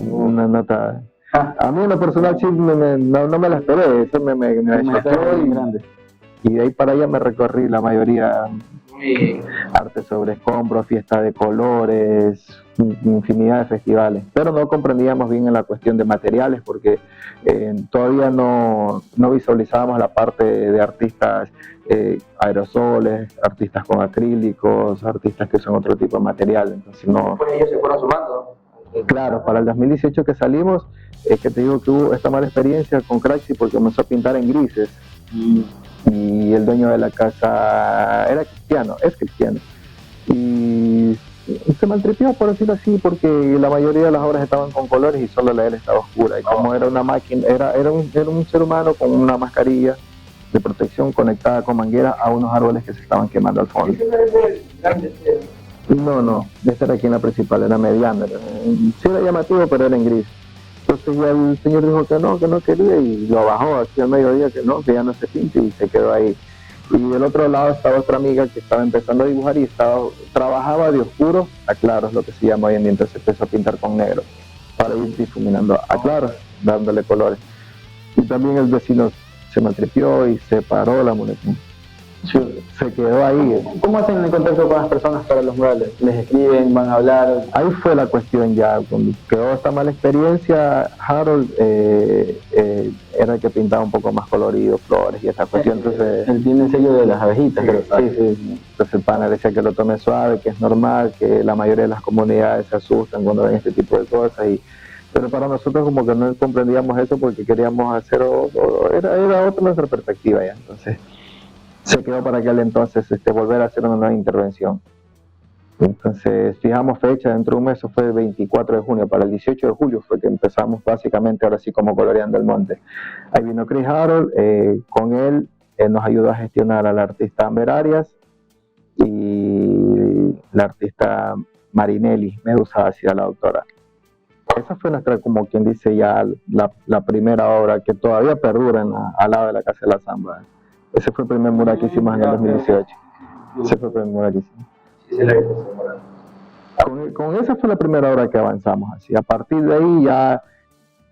Una nota. A mí en lo personal sí no me la esperé, eso me choqueó y de ahí para allá me recorrí la mayoría. Arte sobre escombros, fiesta de colores, infinidad de festivales, pero no comprendíamos bien en la cuestión de materiales porque todavía no visualizábamos la parte de artistas aerosoles, artistas con acrílicos, artistas que son otro tipo de material, entonces no. Pues ellos se fueron sumando. Claro, para el 2018 que salimos, es que te digo que hubo esta mala experiencia con Craxi porque comenzó a pintar en grises. Y el dueño de la casa era cristiano, es cristiano. Y se maltripió, por decirlo así, porque la mayoría de las obras estaban con colores y solo la de él estaba oscura. Y como era una máquina, era un ser humano con una mascarilla de protección conectada con manguera a unos árboles que se estaban quemando al fondo. No, esta era aquí en la principal, era mediana. Sí era llamativo, pero era en gris. Entonces ya el señor dijo que no quería y lo bajó aquí al mediodía, que ya no se pinte, y se quedó ahí. Y del otro lado estaba otra amiga que estaba empezando a dibujar y trabajaba de oscuro a claros, lo que se llama hoy en día. Entonces empezó a pintar con negro para ir difuminando a claros, dándole colores. Y también el vecino se maltripió y se paró la muñeca. Se quedó ahí. ¿Cómo hacen el contacto con las personas para los murales? ¿Les escriben, van a hablar? Ahí fue la cuestión ya. Cuando quedó esta mala experiencia, Harold era el que pintaba un poco más colorido, flores y esta cuestión. Entonces, él tiene el sello de las abejitas, creo. Sí. Entonces el pana decía que lo tome suave, que es normal, que la mayoría de las comunidades se asustan cuando ven este tipo de cosas. Pero para nosotros como que no comprendíamos eso porque queríamos hacer era otra nuestra perspectiva ya. Entonces se quedó para aquel entonces volver a hacer una nueva intervención. Entonces fijamos fecha, dentro de un mes, eso fue el 24 de junio, para el 18 de julio fue que empezamos básicamente ahora sí como Coloreando el Monte. Ahí vino Chris Harold, con él nos ayudó a gestionar a la artista Amber Arias y la artista Marinelli Medusa, hacia la doctora. Esa fue nuestra, como quien dice, ya la primera obra que todavía perdura al lado de la Casa de la Zamba. Ese fue el primer mural que hicimos en el 2018. Ese fue el primer mural que hicimos. Sí, se la hizo ese mural. Con esa fue la primera obra que avanzamos. Así, a partir de ahí ya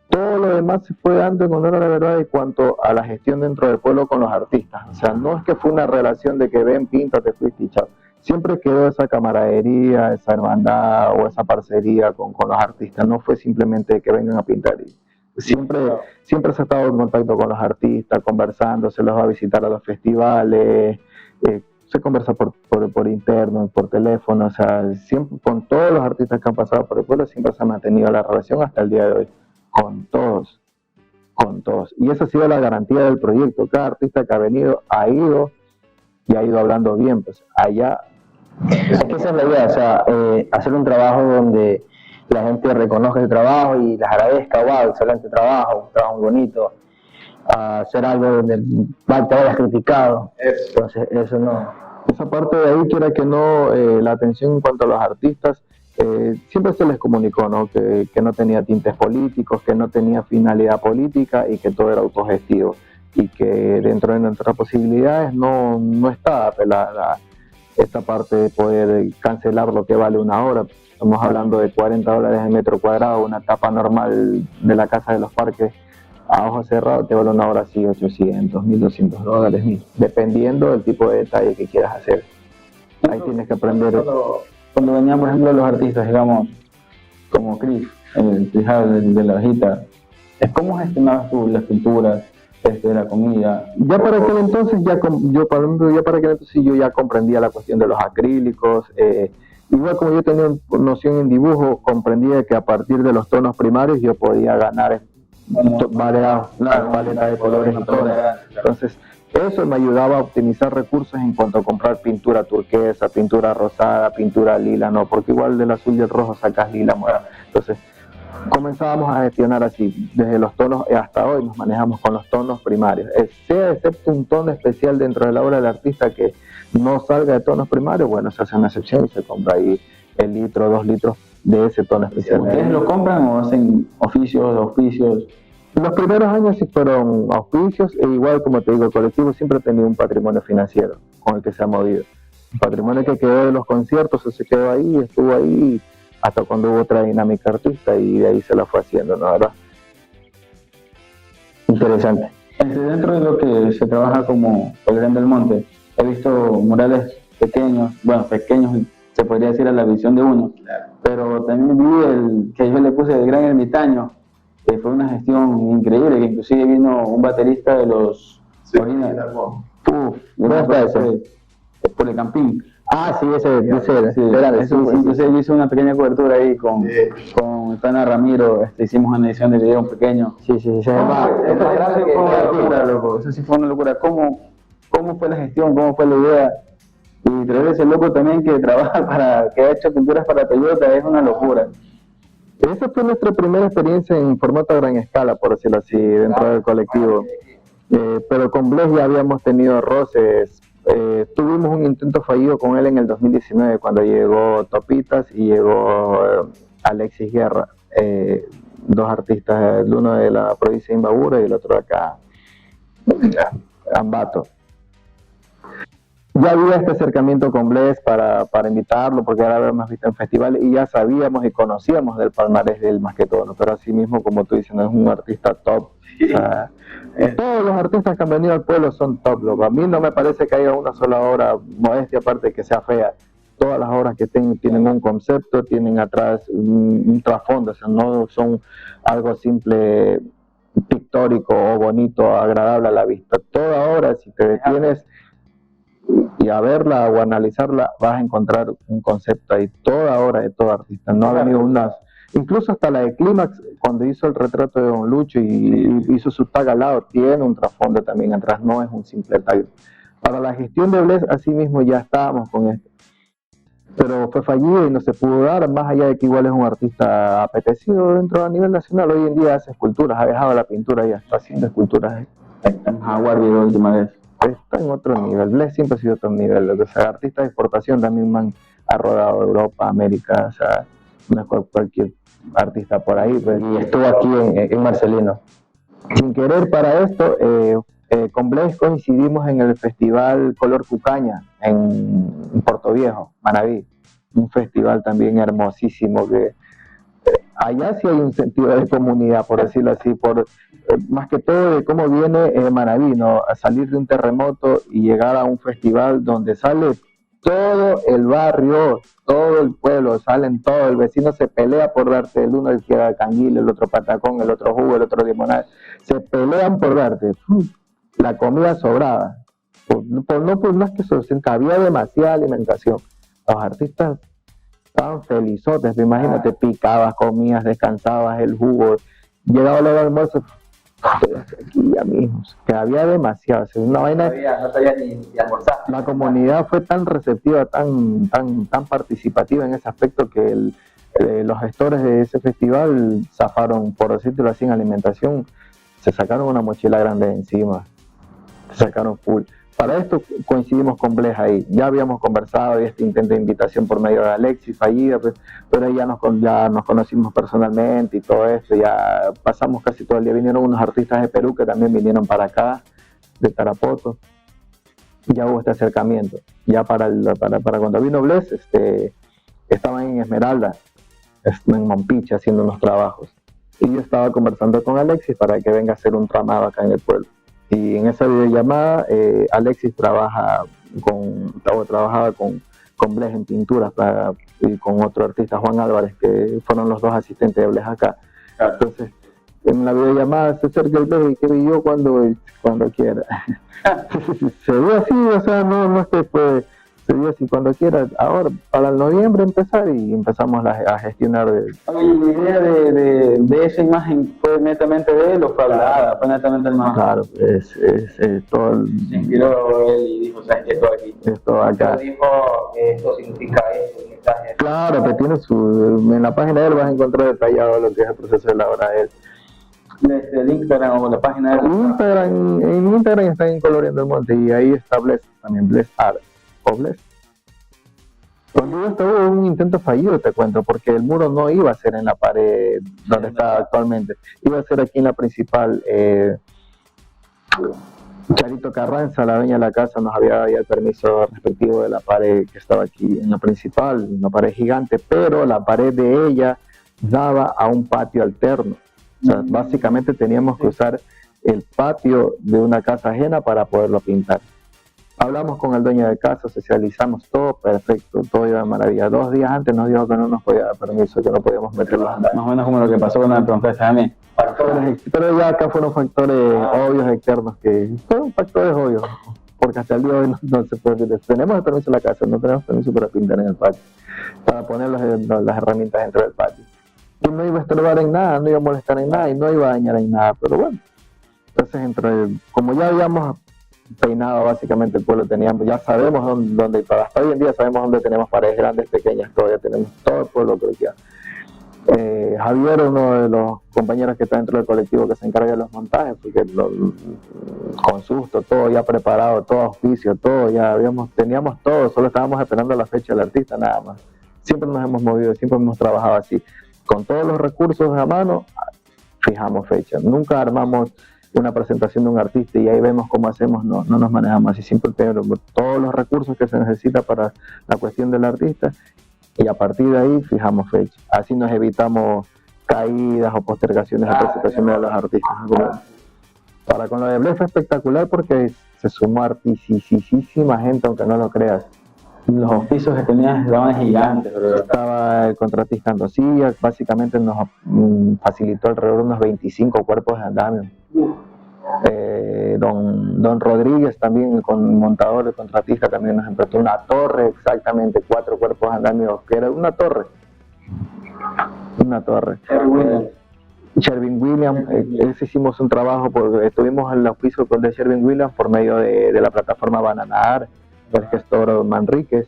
todo lo demás se fue dando en honor a la verdad en cuanto a la gestión dentro del pueblo con los artistas. O sea, no es que fue una relación de que ven, pinta, te fuiste y chao. Siempre quedó esa camaradería, esa hermandad o esa parcería con los artistas. No fue simplemente que vengan a pintar. Siempre se ha estado en contacto con los artistas, conversando, se los va a visitar a los festivales, se conversa por interno, por teléfono, o sea, siempre con todos los artistas que han pasado por el pueblo siempre se ha mantenido la relación hasta el día de hoy, con todos. Y esa ha sido la garantía del proyecto. Cada artista que ha venido ha ido hablando bien, pues allá. Es que esa es la idea, o sea, hacer un trabajo donde la gente reconozca el trabajo y les agradezca, wow, excelente trabajo, un trabajo bonito, hacer algo donde te hayas criticado. Entonces, eso no. Esa parte de ahí, quiera que no, la atención en cuanto a los artistas, siempre se les comunicó, ¿no? Que no tenía tintes políticos, que no tenía finalidad política y que todo era autogestivo. Y que dentro de nuestras posibilidades no está esta parte de poder cancelar lo que vale una hora. Estamos hablando de $40 el metro cuadrado, una tapa normal de la Casa de los Parques a ojos cerrados te vale una hora así $800, $1,200, dependiendo del tipo de detalle que quieras hacer. Ahí tienes que aprender. Cuando venían, por ejemplo, los artistas, digamos, como Chris, el de la hojita, ¿cómo gestionabas tú las pinturas, la comida? Ya para aquel entonces, yo ya comprendía la cuestión de los acrílicos. Igual como yo tenía noción en dibujo, comprendía que a partir de los tonos primarios yo podía ganar variedad de colores y tonos. Entonces, eso me ayudaba a optimizar recursos en cuanto a comprar pintura turquesa, pintura rosada, pintura lila, no, porque igual del azul y el rojo sacas lila, morado. Entonces, comenzábamos a gestionar así, desde los tonos, hasta hoy nos manejamos con los tonos primarios. Sea excepto un tono especial dentro de la obra del artista que no salga de tonos primarios, bueno, se hace una excepción y se compra ahí el litro, 2 litros de ese tono especial. ¿Ustedes lo compran o hacen auspicios? Los primeros años sí fueron auspicios, e igual como te digo, el colectivo siempre ha tenido un patrimonio financiero con el que se ha movido. Un patrimonio que quedó de los conciertos, se quedó ahí, estuvo ahí hasta cuando hubo otra dinámica artista y de ahí se la fue haciendo, ¿no? ¿Verdad? Interesante. Dentro de lo que se trabaja como Coloreando el Monte, he visto murales pequeños, se podría decir a la visión de uno, pero también vi el que yo le puse el Gran Ermitaño, que fue una gestión increíble, que inclusive vino un baterista de los... ¿Dónde está ese? Por el Campín. Ah, sí, ese entonces yo hice una pequeña cobertura ahí con Tana Ramiro, hicimos una edición de video pequeño. Sí, se llama. Eso sí fue una locura. ¿Cómo fue la gestión? ¿Cómo fue la idea? Y traer ese loco también que trabaja que ha hecho pinturas para Toyota es una locura. Esa fue nuestra primera experiencia en formato a gran escala, por decirlo así, dentro del colectivo. Pero con Bless ya habíamos tenido roces. Tuvimos un intento fallido con él en el 2019 cuando llegó Topitas y llegó Alexis Guerra, dos artistas, el uno de la provincia de Imbabura y el otro de acá, Ambato. Ya había este acercamiento con Bless para invitarlo, porque ahora lo habíamos visto en festivales y ya sabíamos y conocíamos del palmarés de él más que todo, ¿no? Pero así mismo, como tú dices, no es un artista top. O sea, todos los artistas que han venido al pueblo son top, loco. A mí no me parece que haya una sola obra, modestia aparte, que sea fea. Todas las obras que tienen un concepto, tienen atrás un trasfondo, o sea, no son algo simple, pictórico o bonito, agradable a la vista. Toda obra, si te detienes y a verla o analizarla, vas a encontrar un concepto ahí. Toda obra de todo artista. No ha venido unas, incluso hasta la de Clímax, cuando hizo el retrato de Don Lucho y hizo su tag al lado, tiene un trasfondo también atrás, no es un simple tag. Para la gestión de Bless, así mismo ya estábamos con esto, pero fue fallido y no se pudo dar, más allá de que igual es un artista apetecido dentro a nivel nacional. Hoy en día hace esculturas, ha dejado la pintura y está haciendo esculturas. Jaguar llegó la última vez. Está en otro nivel. Bless siempre ha sido otro nivel. O sea, artistas de exportación también ha rodado Europa, América, o sea, no es cualquier artista por ahí. Pues. Y estuvo aquí en Marcelino. Sin querer para esto, con Bless coincidimos en el festival Color Cucaña en Puerto Viejo, Manabí. Un festival también hermosísimo que allá sí hay un sentido de comunidad, por decirlo así, más que todo de cómo viene Manabí, ¿no? A salir de un terremoto y llegar a un festival donde sale todo el barrio, todo el pueblo, salen todos, el vecino se pelea por darte, el uno quiere canguil, el otro patacón, el otro jugo, el otro limonada, se pelean por darte, la comida sobraba, no es que se sienta, había demasiada alimentación, los artistas estaban felizotes, imagínate, picabas, comías, descansabas, el jugo, llegaba la hora del almuerzo, aquí ya mismo, que había demasiado, una vaina. No sabía ni almorzar. La comunidad fue tan receptiva, tan participativa en ese aspecto que los gestores de ese festival zafaron, por decirlo así, en alimentación, se sacaron una mochila grande de encima, se sacaron full. Para esto coincidimos con Bless ahí, ya habíamos conversado y este intento de invitación por medio de Alexis fallida, pues, pero ahí ya nos conocimos personalmente y todo esto, ya pasamos casi todo el día, vinieron unos artistas de Perú que también vinieron para acá, de Tarapoto, ya hubo este acercamiento, ya para cuando vino Bless, estaban en Esmeralda, en Mompiche haciendo unos trabajos, y yo estaba conversando con Alexis para que venga a hacer un tramado acá en el pueblo. Y en esa videollamada Alexis trabajaba con Bless en pinturas y con otro artista, Juan Álvarez, que fueron los dos asistentes de Bless acá. Claro. Entonces, en la videollamada se acerca el Bless y que vi yo cuando quiera. Se dio así, o sea, no es que fue, se dio así cuando quiera. Ahora, para el noviembre empezar y empezamos a gestionar. La idea de esa imagen fue netamente de él o fue hablada, fue netamente el más. Claro, es todo. Se inspiró él y dijo, ¿sabes qué? Esto aquí. Esto acá. Pero dijo, esto significa esto, mensaje. Claro, que tiene en la página de él vas a encontrar detallado lo que es el proceso de la obra de él. Desde el Instagram o la página de él. En Instagram está en Coloriendo el Monte y ahí está Bless, también Bless Art o Bless. Cuando esto hubo un intento fallido, te cuento, porque el muro no iba a ser en la pared donde está actualmente, iba a ser aquí en la principal. Charito Carranza, la dueña de la casa, nos había dado el permiso respectivo de la pared que estaba aquí en la principal, una pared gigante, pero la pared de ella daba a un patio alterno. O sea, básicamente teníamos que usar el patio de una casa ajena para poderlo pintar. Hablamos con el dueño de casa, socializamos, todo perfecto, todo iba de maravilla. 2 días antes nos dijo que no nos podía dar permiso, que no podíamos meterlos a andar. Más o menos como lo que pasó cuando me preguntaste a mí. Pero ya acá fueron factores obvios externos, que fueron factores obvios, porque hasta el día de hoy no se puede decir. Tenemos el permiso en la casa, no tenemos permiso para pintar en el patio, para poner las herramientas dentro del patio. Y no iba a estorbar en nada, no iba a molestar en nada y no iba a dañar en nada, pero bueno. Entonces, como ya habíamos peinado básicamente el pueblo teníamos, ya sabemos dónde hasta hoy en día sabemos dónde tenemos paredes grandes, pequeñas, todavía tenemos todo el pueblo creo que ya. Javier, uno de los compañeros que está dentro del colectivo que se encarga de los montajes, porque con susto, todo ya preparado, todo auspicio, todo, ya teníamos todo, solo estábamos esperando la fecha del artista nada más. Siempre nos hemos movido, siempre hemos trabajado así, con todos los recursos a mano, fijamos fecha, nunca armamos una presentación de un artista y ahí vemos cómo hacemos, no nos manejamos así, siempre tenemos todos los recursos que se necesita para la cuestión del artista y a partir de ahí fijamos fecha. Así nos evitamos caídas o postergaciones de presentaciones de los artistas. Para con lo de Bled fue espectacular porque se sumó artisísima gente, aunque no lo creas. Los auspicios que tenías estaban gigantes, pero estaba el contratista Andosilla, básicamente nos facilitó alrededor de unos 25 cuerpos de andamio. Don Rodríguez también, con montador, el contratista, también nos emprestó una torre, exactamente 4 cuerpos de andamio, que era una torre. Sherwin Williams, ese hicimos un trabajo, estuvimos en el auspicio de Sherwin Williams por medio de la plataforma Bananaar, el gestor Manríquez,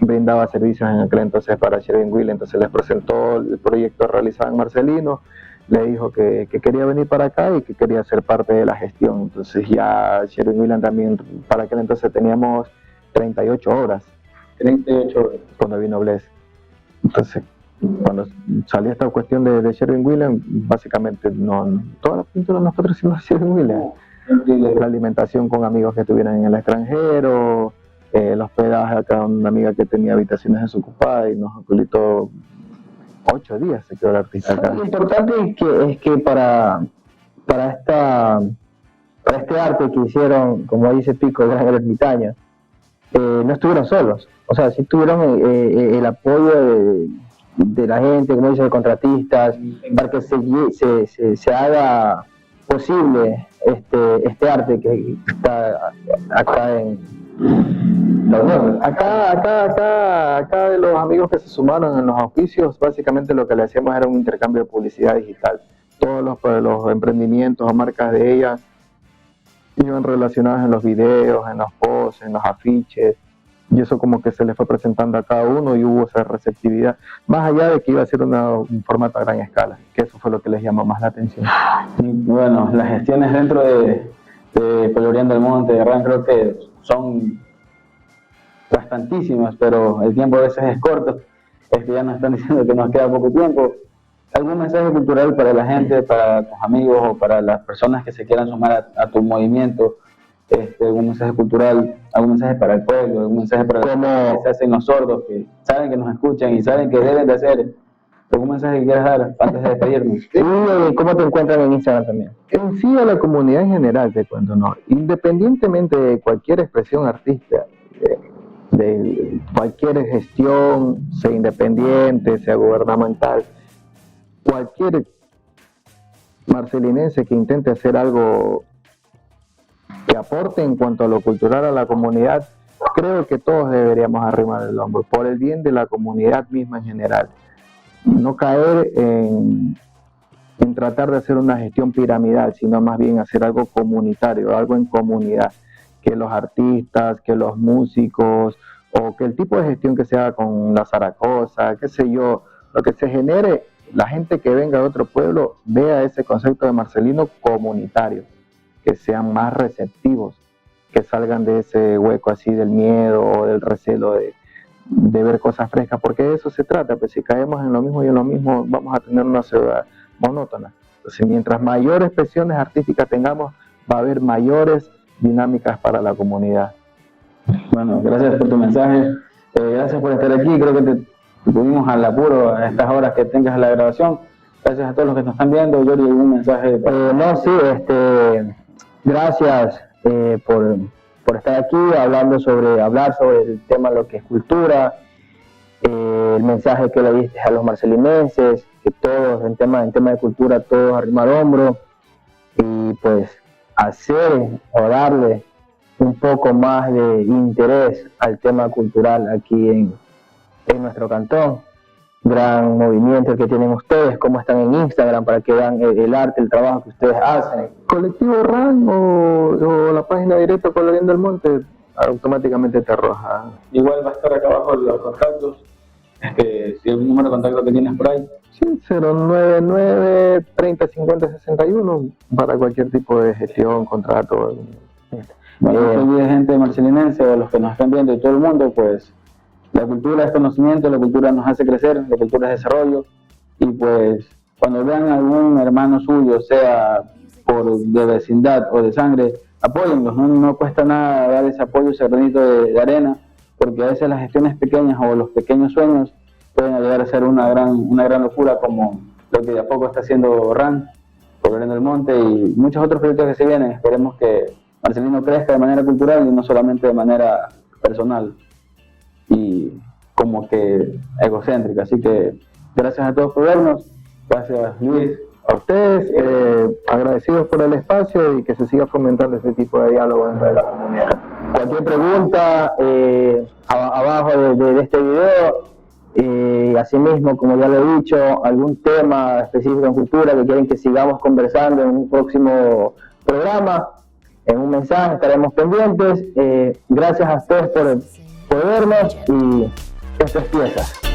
brindaba servicios en aquel entonces para Sherwin Williams, entonces les presentó el proyecto realizado en Marcelino, le dijo que quería venir para acá y que quería ser parte de la gestión. Entonces ya Sherwin Williams también, para aquel entonces teníamos 38 horas cuando vino Bled. Entonces cuando salió esta cuestión de Sherwin Williams, básicamente todas las pinturas nosotros hicimos Sherwin Williams, la alimentación con amigos que estuvieran en el extranjero, el hospedaje acá, una amiga que tenía habitaciones desocupadas y nos habilitó 8 días se quedó el artista acá. Lo importante es que para este arte que hicieron, como dice Pico, Gran Ermitaño, no estuvieron solos, o sea, sí tuvieron el apoyo de la gente, como dice, de contratistas, para que se haga posible este arte que está acá en la Unión. Acá de los amigos que se sumaron en los auspicios, básicamente lo que le hacíamos era un intercambio de publicidad digital. Todos los emprendimientos o marcas de ella iban relacionados en los videos, en los posts, en los afiches, y eso como que se le fue presentando a cada uno y hubo esa receptividad, más allá de que iba a ser un formato a gran escala, que eso fue lo que les llamó más la atención. Y bueno, las gestiones dentro de Coloriendo el Monte de RAN creo que son bastantísimas, pero el tiempo a veces es corto. Ya nos están diciendo que nos queda poco tiempo. ¿Algún mensaje cultural para la gente, para tus amigos o para las personas que se quieran sumar a tu movimiento? Algún mensaje cultural, algún mensaje para el pueblo, algún mensaje para los que se hacen los sordos, que saben que nos escuchan y saben que deben de hacer. ¿Algún mensaje que quieras dar antes de despedirnos? Y cómo te encuentran en Instagram también. En sí, a la comunidad en general, te cuento, ¿no? Independientemente de cualquier expresión artística, de cualquier gestión, sea independiente, sea gubernamental, cualquier marcelinense que intente hacer algo que aporte en cuanto a lo cultural a la comunidad, creo que todos deberíamos arrimar el hombro por el bien de la comunidad misma en general. No caer en tratar de hacer una gestión piramidal, sino más bien hacer algo comunitario, algo en comunidad, que los artistas, que los músicos, o que el tipo de gestión que se haga con la Zaragoza, qué sé yo, lo que se genere, la gente que venga de otro pueblo vea ese concepto de Marcelino comunitario, que sean más receptivos, que salgan de ese hueco así del miedo o del recelo de ver cosas frescas, porque de eso se trata. Pues si caemos en lo mismo y en lo mismo, vamos a tener una ciudad monótona. Entonces, mientras mayores expresiones artísticas tengamos, va a haber mayores dinámicas para la comunidad. Bueno, gracias por tu mensaje, gracias por estar aquí. Creo que te tuvimos al apuro a estas horas que tengas la grabación. Gracias a todos los que nos están viendo. Yori, ¿algún mensaje? Gracias por estar aquí hablar sobre el tema de lo que es cultura, el mensaje que le diste a los marcelinenses, que todos en tema de cultura, todos arrimar hombro y pues hacer o darle un poco más de interés al tema cultural aquí en nuestro cantón. Gran movimiento que tienen ustedes, cómo están en Instagram para que vean el arte, el trabajo que ustedes hacen, colectivo RAN o la página directa Coloriendo el Monte, automáticamente te arroja. Igual va a estar acá abajo los contactos, si el número de contacto que tienes por ahí. Sí, 099 30 50 61 para cualquier tipo de gestión, contrato. Bueno, no se olvide, gente marcelinense, o los que nos están viendo y todo el mundo, pues la cultura es conocimiento, la cultura nos hace crecer, la cultura es desarrollo, y pues cuando vean a algún hermano suyo, sea de vecindad o de sangre, apóyenlos, no cuesta nada dar ese apoyo, ese granito de arena, porque a veces las gestiones pequeñas o los pequeños sueños pueden llegar a ser una gran locura, como lo que de a poco está haciendo RAN, Coloriendo el Monte, y muchos otros proyectos que se vienen. Esperemos que Marcelino crezca de manera cultural y no solamente de manera personal y como que egocéntrica. Así que gracias a todos por vernos. Gracias, Luis. A ustedes, agradecidos por el espacio y que se siga fomentando este tipo de diálogo dentro de la comunidad. Cualquier pregunta abajo de este video, asimismo, como ya lo he dicho, algún tema específico en cultura que quieren que sigamos conversando en un próximo programa, en un mensaje, estaremos pendientes. Gracias a ustedes por vernos, y esto es Piezas.